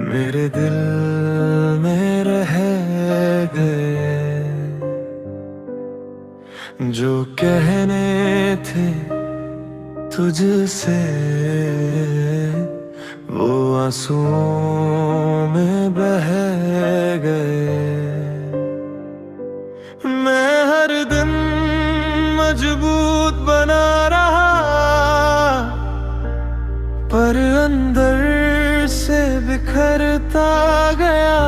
मेरे दिल में रह गए जो कहने थे तुझसे, वो आंसुओं में बह गए। मैं हर दिन मजबूत बना रहा, पर अंदर से बिखरता गया।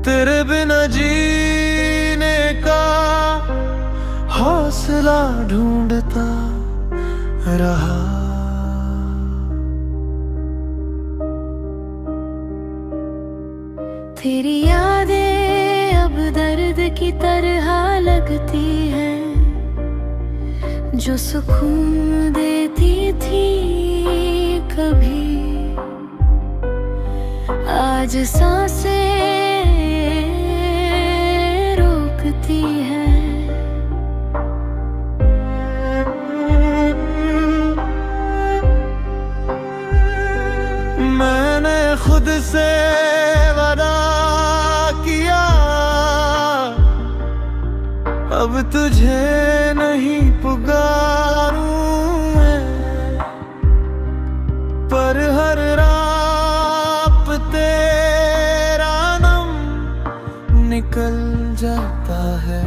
तेरे बिना जीने का हौसला ढूंढता रहा। तेरी यादें अब दर्द की तरह लगती हैं, जो सुकून देती थी कभी, आज सांसें रोकती हैं। मैंने खुद से वादा किया, अब तुझे नहीं पुकारूं मैं, पर हर रात तेरा नाम निकल जाता है।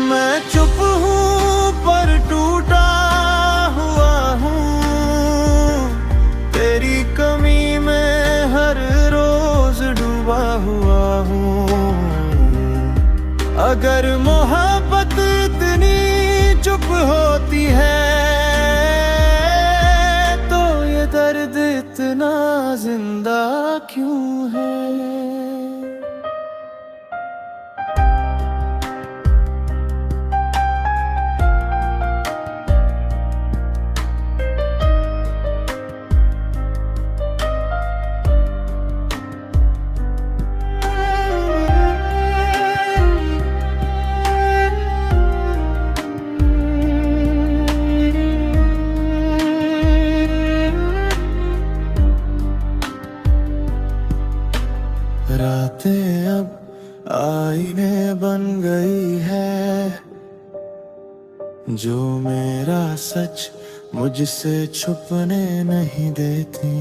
मैं चुप हूँ पर टूटा हुआ हूँ, तेरी कमी में हर रोज डूबा हुआ हूँ। अगर मोहब्बत इतनी चुप होती है, तो ये दर्द इतना जिंदा क्यों है? रातें अब आईने बन गई है, जो मेरा सच मुझसे छुपने नहीं देती।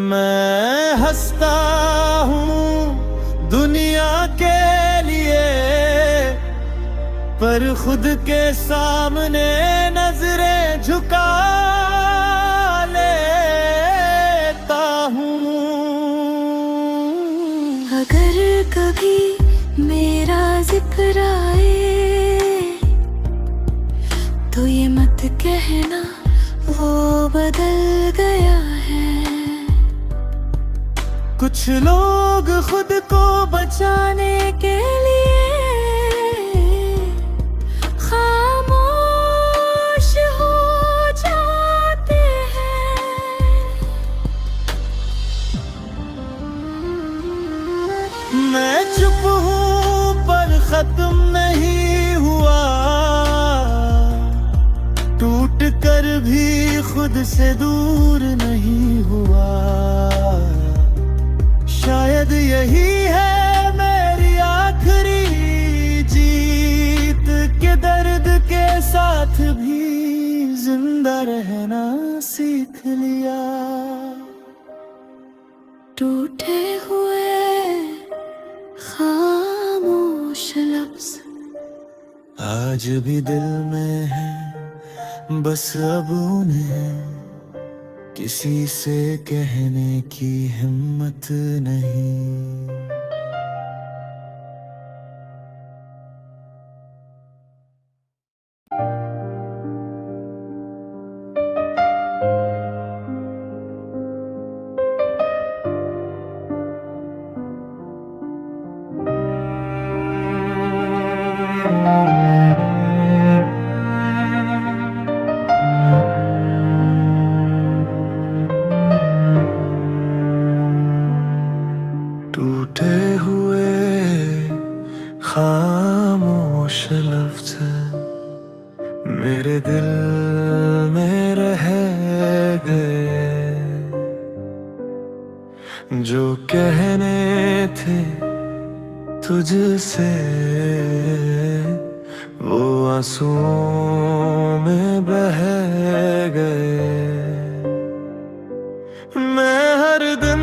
मैं हंसता हूँ दुनिया के लिए, पर खुद के सामने नजरें झुका लेता हूँ। अगर कभी मेरा जिक्र आए, तो ये मत कहना वो बदल गया है। कुछ लोग खुद को बचाने के लिए खामोश हो जाते हैं। मैं चुप हूँ पर खत्म नहीं हुआ, टूट कर भी खुद से दूर नहीं हुआ। शायद यही है मेरी आखिरी जीत, के दर्द के साथ भी जिंदा रहना सीख लिया। टूटे हुए खामोश लफ्ज आज भी दिल में है, बस अब उन्हें किसी से कहने की हिम्मत नहीं। टूटे मेरे दिल में रह गए जो कहने थे तुझसे, वो आंसुओं में बह गए। मैं हर दिन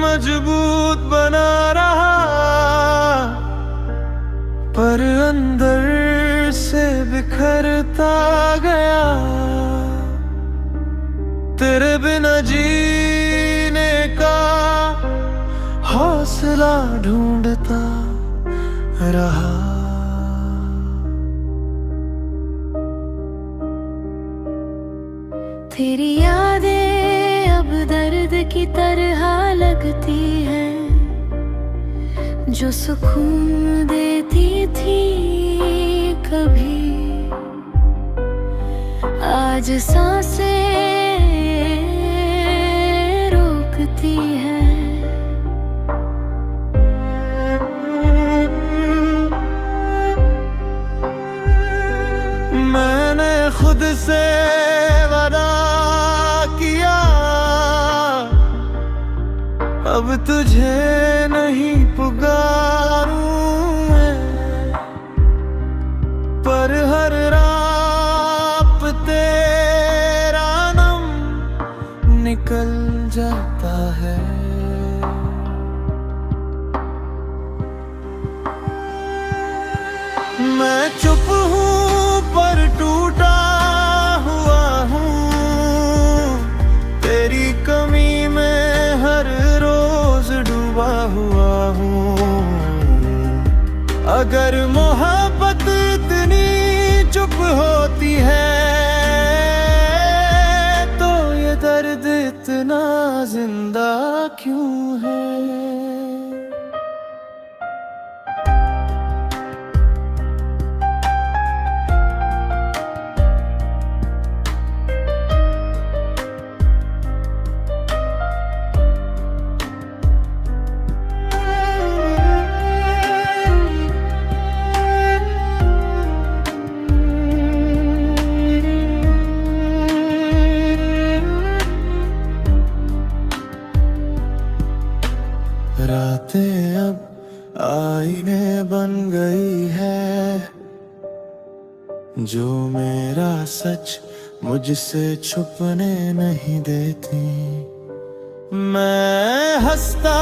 मजबूत बना रहा, पर अंदर से बिखरता गया। तेरे बिना जीने का हौसला ढूंढता रहा। तेरी यादें अब दर्द की तरह लगती हैं, जो सुकून देती थी कभी, आज सांसें रोकती हैं। मैंने खुद से वादा किया, अब तुझे नहीं पुकारूं मैं, पर हर रात तेरा नाम निकल जाता है। मैं चुप हूँ पर टूटा हुआ हूँ, तेरी कमी में हर रोज डूबा हुआ हूँ। अगर मोहब्बत इतनी चुप होती है, तो ये दर्द इतना जिंदा क्यों है? रातें अब आईने बन गई है, जो मेरा सच मुझसे छुपने नहीं देती। मैं हंसता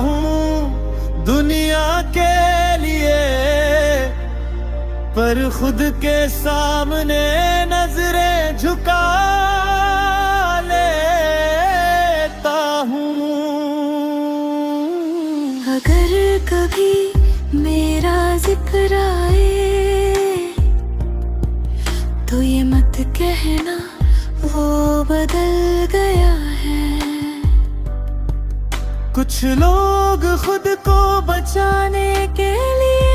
हूँ दुनिया के लिए, पर खुद के सामने नजरें झुका लेता हूँ। अगर कभी मेरा जिक्र आए, तो ये मत कहना वो बदल गया है। कुछ लोग खुद को बचाने के लिए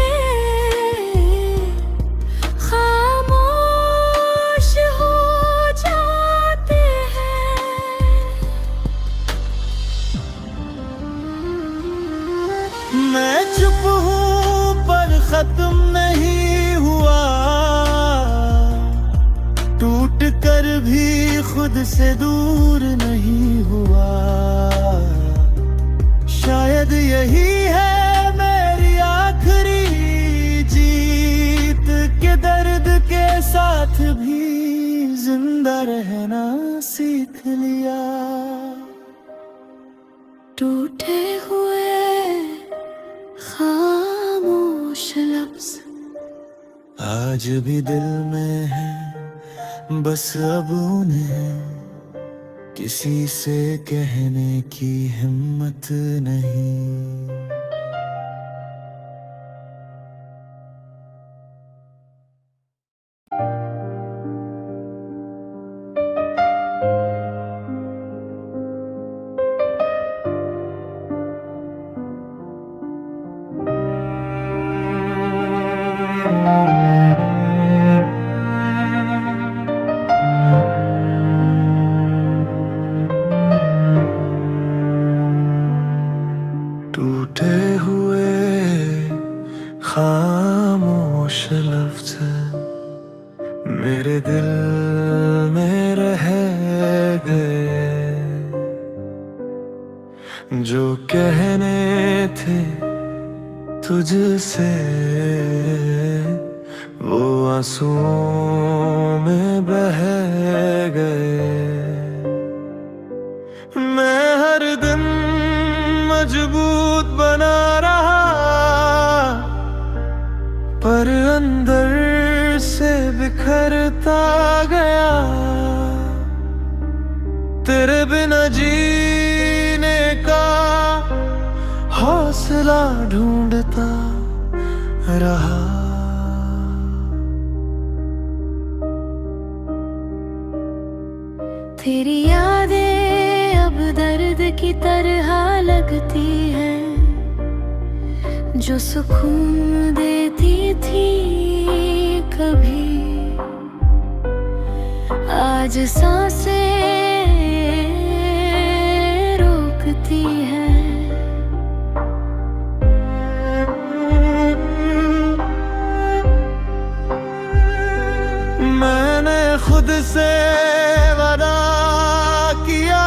खामोश हो जाते हैं। मैं चुप हूँ पर खत्म नहीं हुआ, टूट कर भी खुद से दूर नहीं हुआ। शायद यही है मेरी आखिरी जीत, के दर्द के साथ भी जिंदा रहना सीख लिया। टूटे हुए खामोश लफ्ज आज भी दिल में है, बस अब उन्हें किसी से कहने की हिम्मत नहीं। टूटे मेरे दिल में रह गए जो कहने थे तुझसे, वो आंसुओं में बह गए। मैं हर दिन मजबूत बना रहा, पर अंदर से बिखरता गया। तेरे बिना जीने का हौसला ढूंढता रहा। तेरी यादें अब दर्द की तरह लगती है, जो सुकून देती थी कभी, आज सांसें रोकती है। मैंने खुद से वादा किया,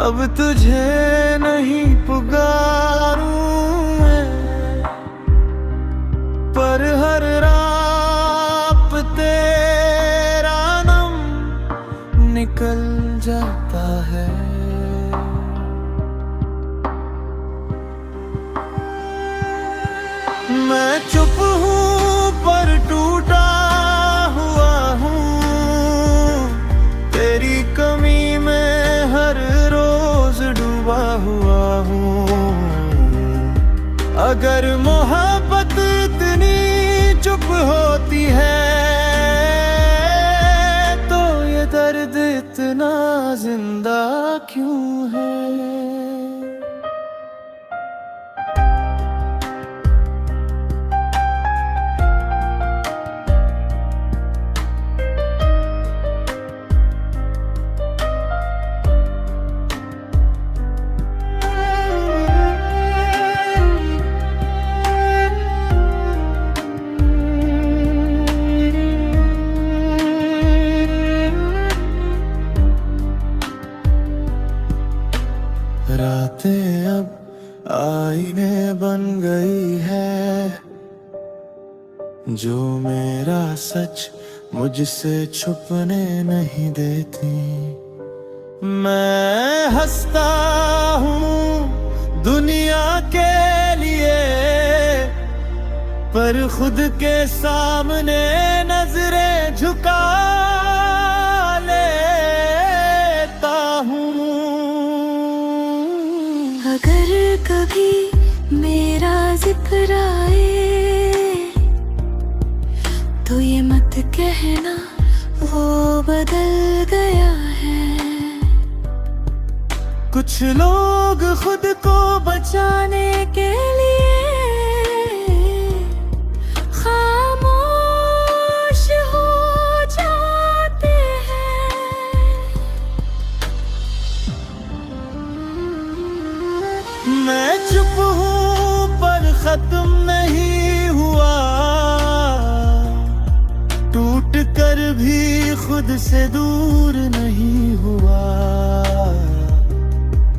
अब तुझे नहीं पुकारूं मैं, पर हर रात तेरा नाम निकल जाता है। मैं चुप हूँ पर टूटा हुआ हूँ, तेरी कमी में हर रोज डूबा हुआ हूँ। अगर मोहब्बत इतनी चुप होती है, तो ये दर्द इतना जिंदा क्यों है? रातें अब आईने बन गई है, जो मेरा सच मुझसे छुपने नहीं देती। मैं हंसता हूँ दुनिया के लिए, पर खुद के सामने नजरें झुका लेता हूँ। अगर कभी मेरा जिक्र आए, तो ये मत कहना वो बदल गया है। कुछ लोग खुद को बचाने के लिए खामोश हो जाते हैं। मैं चुप हूँ पर खत्म नहीं हुआ, टूट कर भी खुद से दूर नहीं हुआ।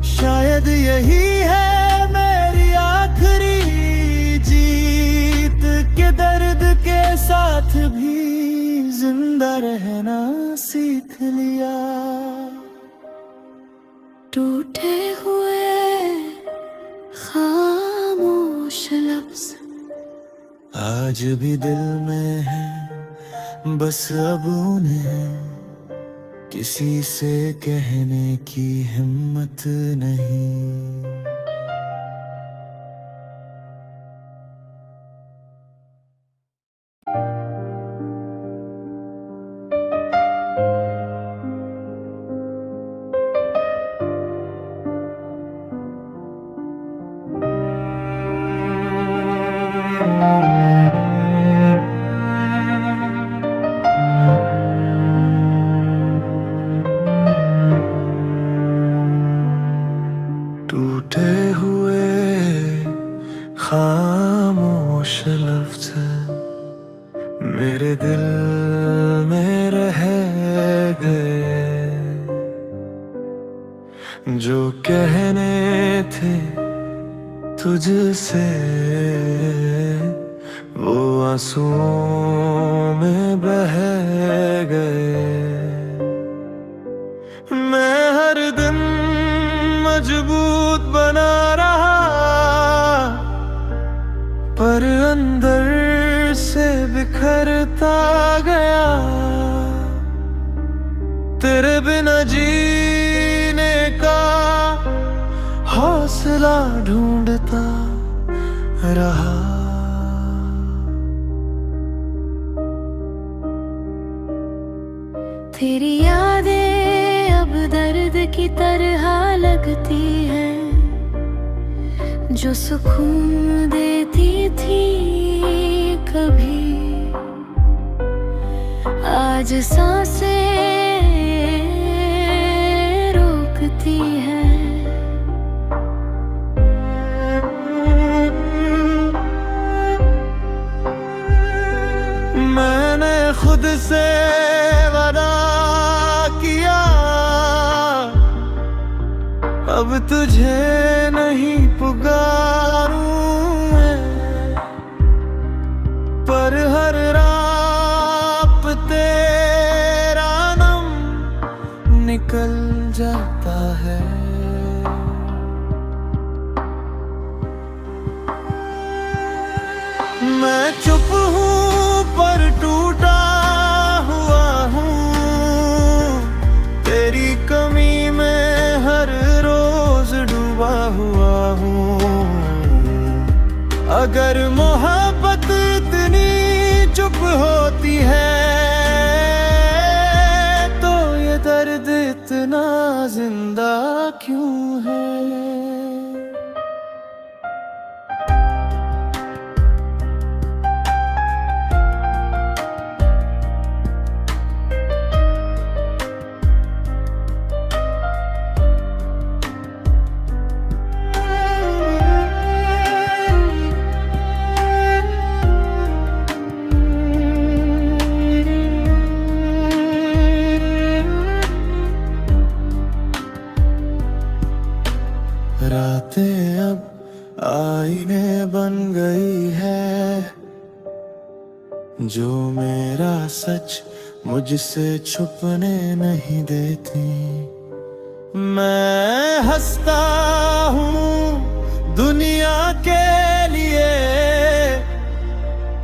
शायद यही है मेरी आखिरी जीत, के दर्द के साथ भी जिंदा रहना सीख लिया। टूटे हुए खामोश लफ्ज आज भी दिल में है, बस अब उन्हें किसी से कहने की हिम्मत नहीं। टूटे मेरे दिल में रह गए जो कहने थे तुझसे, वो आंसुओं में बह गए। मैं हर दिन मजबूत बना रहा, पर अंदर से बिखरता गया। तेरे बिना जीने का हौसला ढूंढता रहा। तेरी यादें अब दर्द की तरह लगती हैं, जो सुकून देती थी कभी, आज सांसें रोकती हैं। मैंने खुद से वादा किया, अब तुझे नहीं पुकारूं मैं, पर हर रात तेरा नाम निकल जाता है। मैं चुप हूँ पर टूटा हुआ हूँ, तेरी कमी में हर रोज डूबा हुआ हूँ। अगर मोहब्बत इतनी चुप होती है, तो ये दर्द इतना जिंदा क्यों है? रातें अब आईने बन गई है, जो मेरा सच मुझसे छुपने नहीं देती। मैं हंसता हूँ दुनिया के लिए,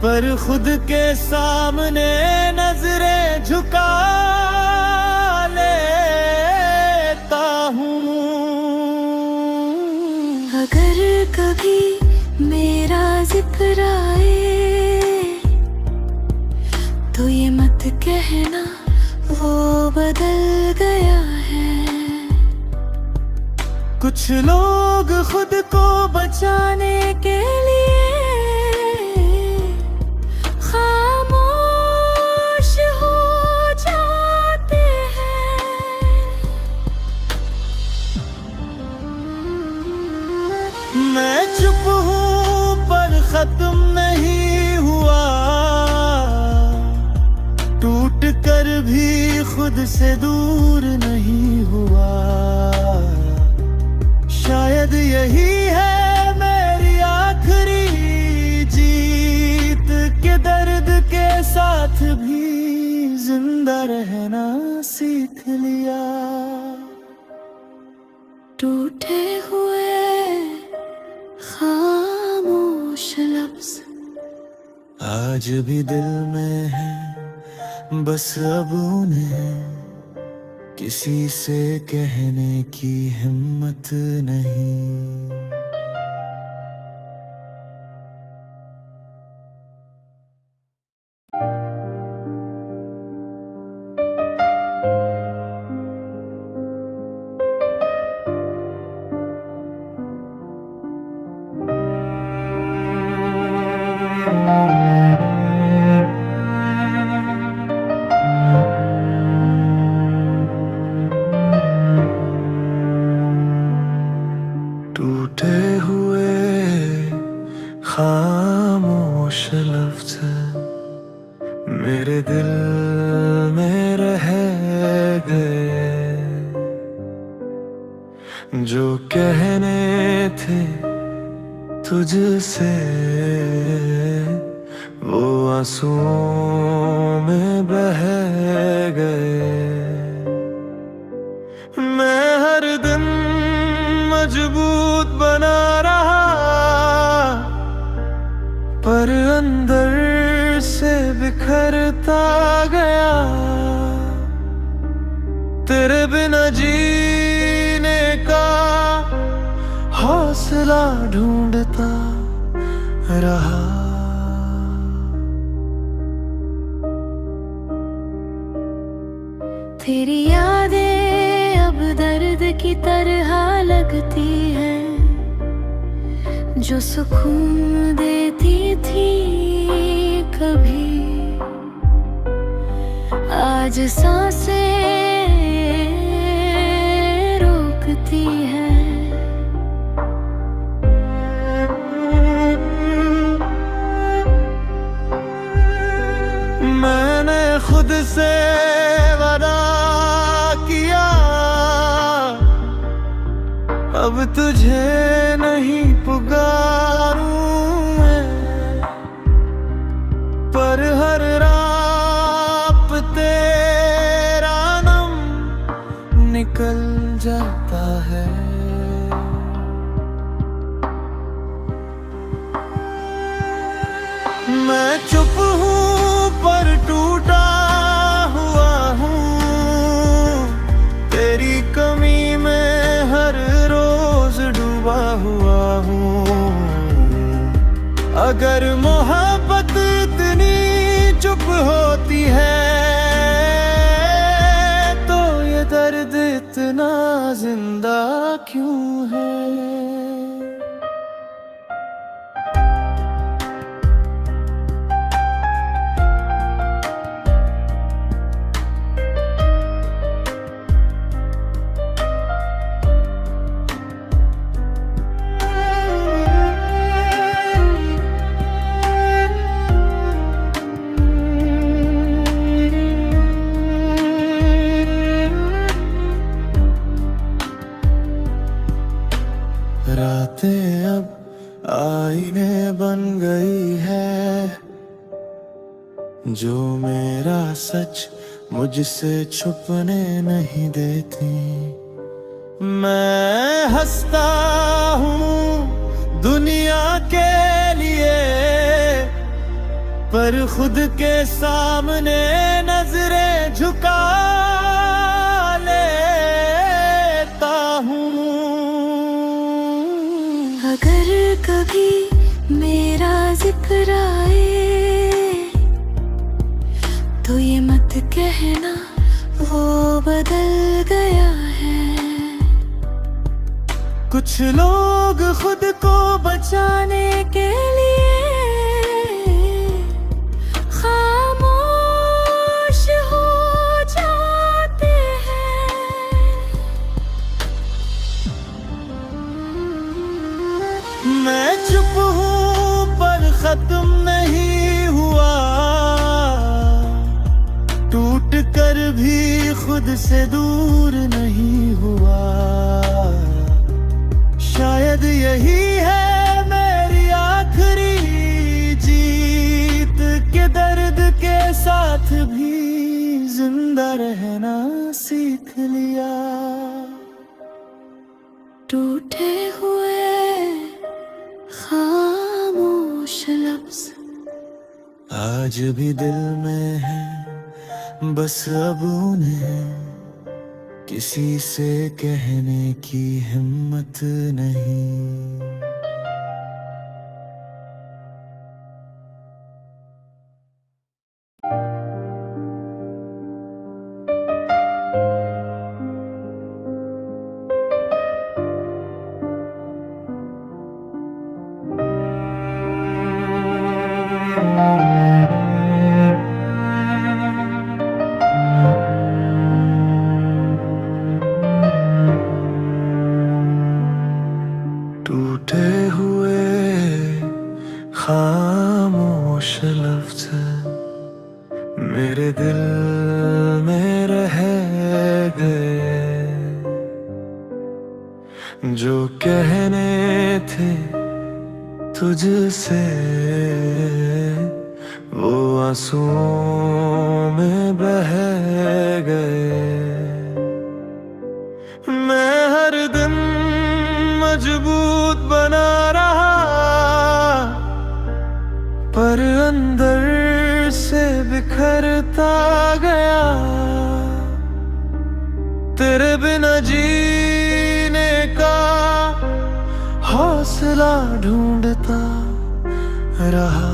पर खुद के सामने नजरें झुका लेता हूँ। अगर कभी मेरा जिक्र आए, तो ये मत कहना वो बदल गया है। कुछ लोग खुद को बचाने के लिए खामोश हो जाते हैं। मैं चुप हूँ पर खत्म नहीं हुआ, टूट कर भी खुद से दूर नहीं हुआ। शायद यही है मेरी आखिरी जीत, के दर्द के साथ भी जिंदा रहना सीख लिया। टूटे हुए खामोश लफ्ज आज भी दिल में है, बस अब उन्हें किसी से कहने की हिम्मत नहीं। टूटे मेरे दिल में रह गए जो कहने थे तुझसे, वो आंसुओं में बह गए। मैं हर दिन मजबूत बना रहा, पर अंदर से बिखरता गया। तेरे बिना जीने का हौसला ढूंढता रहा। तेरी यादें अब दर्द की तरह लगती हैं, जो सुकून देती थी कभी, आज सांसें रोकती हैं। मैंने खुद से वादा किया, अब तुझे नहीं पुकारूं मैं, पर हर रात तेरा नाम निकल जाता है। मैं चुप हूँ पर टूटा हुआ हूँ, तेरी कमी में हर रोज डूबा हुआ हूँ। अगर मोहब्बत इतनी चुप होती है, तो ये दर्द इतना जिंदा क्यों है? रातें अब आईने बन गई है, जो मेरा सच मुझसे छुपने नहीं देती। मैं हंसता हूँ दुनिया के लिए, पर खुद के सामने नजरें झुका लेता हूँ। अगर कभी मेरा जिक्र आए, तो ये मत कहना वो बदल गया है। कुछ लोग खुद को बचाने के लिए खामोश हो जाते हैं। मैं चुप हूँ पर खत्म नहीं हुआ, टूट कर भी खुद से दूर नहीं हुआ। शायद यही है मेरी आखिरी जीत, के दर्द के साथ भी जिंदा रहना सीख लिया। टूटे हुए खामोश लफ्ज आज भी दिल में है, बस अब उन्हें किसी से कहने की हिम्मत नहीं। टूटे मेरे दिल में रह गए जो कहने थे तुझसे, वो आंसुओं में बह गए। मैं हर दिन मजबूत बना रहा, पर अंदर से बिखरता गया। तेरे बिना जीने का हौसला ढूंढता रहा।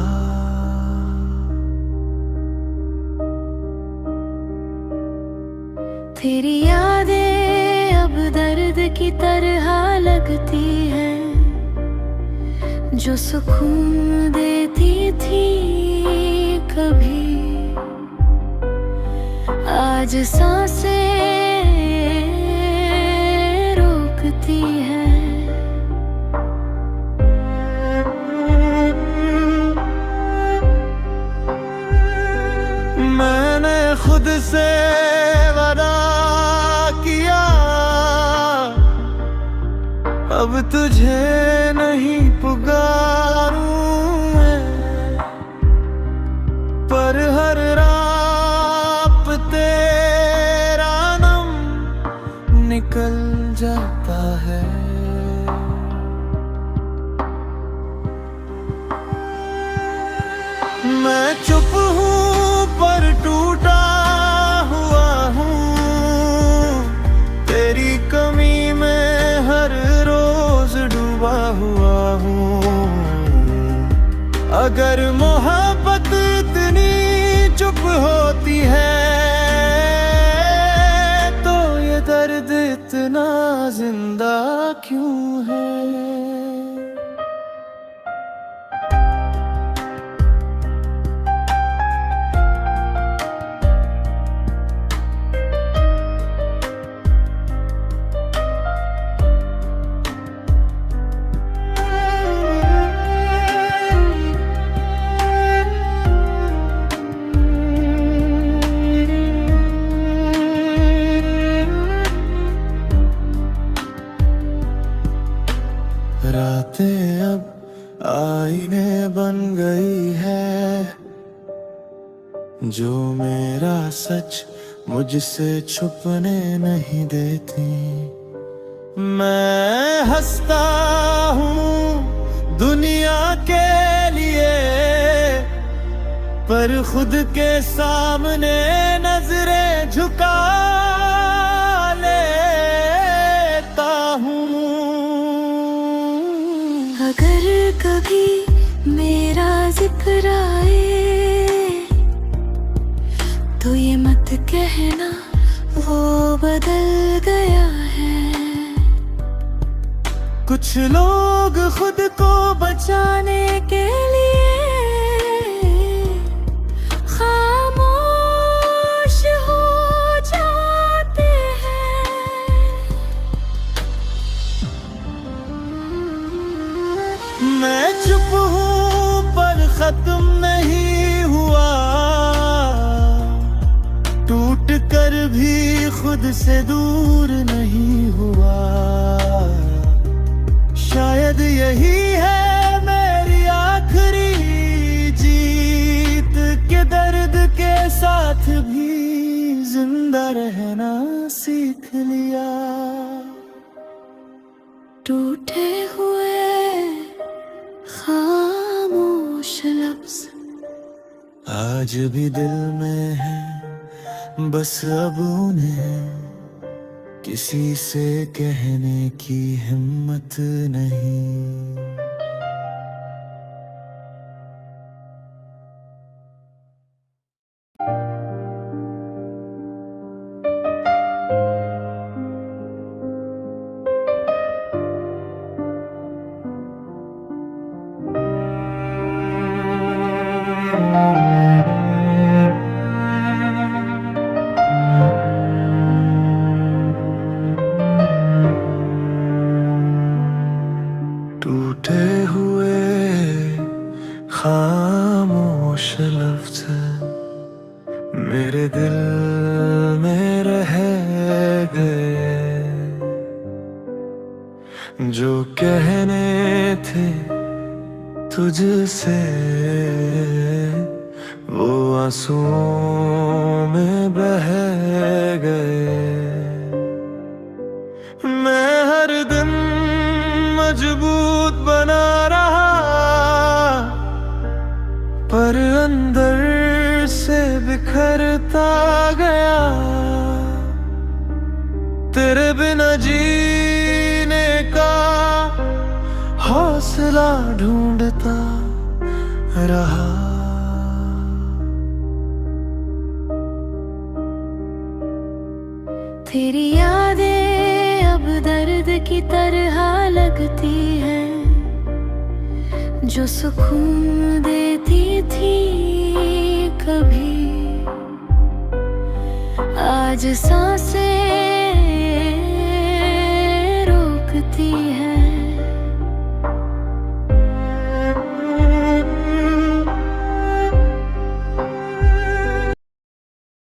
तेरी यादें अब दर्द की तरह लगती हैं, जो सुकून देती थी कभी, आज सांसें रोकती हैं। मैंने खुद से वादा किया, अब तुझे नहीं पुकारूं मैं, पर हर रात तेरा नाम निकल जाता है। मैं चुप हूँ पर टूटा हुआ हूँ, तेरी कमी में हर रोज डूबा हुआ हूँ। अगर मोहब्बत इतनी चुप होती है, तो ये दर्द इतना जिंदा क्यों है? रातें अब आईने बन गई है, जो मेरा सच मुझसे छुपने नहीं देती। मैं हंसता हूँ दुनिया के लिए, पर खुद के सामने नजरें झुका लेता हूँ। अगर कभी मेरा जिक्र आए, तो ये मत कहना वो बदल गया है। कुछ लोग खुद को बचाने के लिए खामोश हो जाते हैं। मैं चुप हूँ पर खत्म नहीं हुआ, टूट कर भी खुद से दूर नहीं हुआ। शायद यही है मेरी आखिरी जीत, के दर्द के साथ भी जिंदा रहना सीख लिया। टूटे हुए खामोश लफ्ज आज भी दिल में है, बस अब उन्हें किसी से कहने की हिम्मत नहीं। टूटे मेरे दिल में रह गए। जो कहने थे तुझसे वो आंसुओं में बह गए। मैं हर दिन मजबूत बना रहा, पर अंदर से बिखरता गया। तेरे बिना जीने का हौसला ढूंढता रहा। तेरी यादें अब दर्द की तरह लगती हैं, जो सुकून देती थी कभी। आज सांसें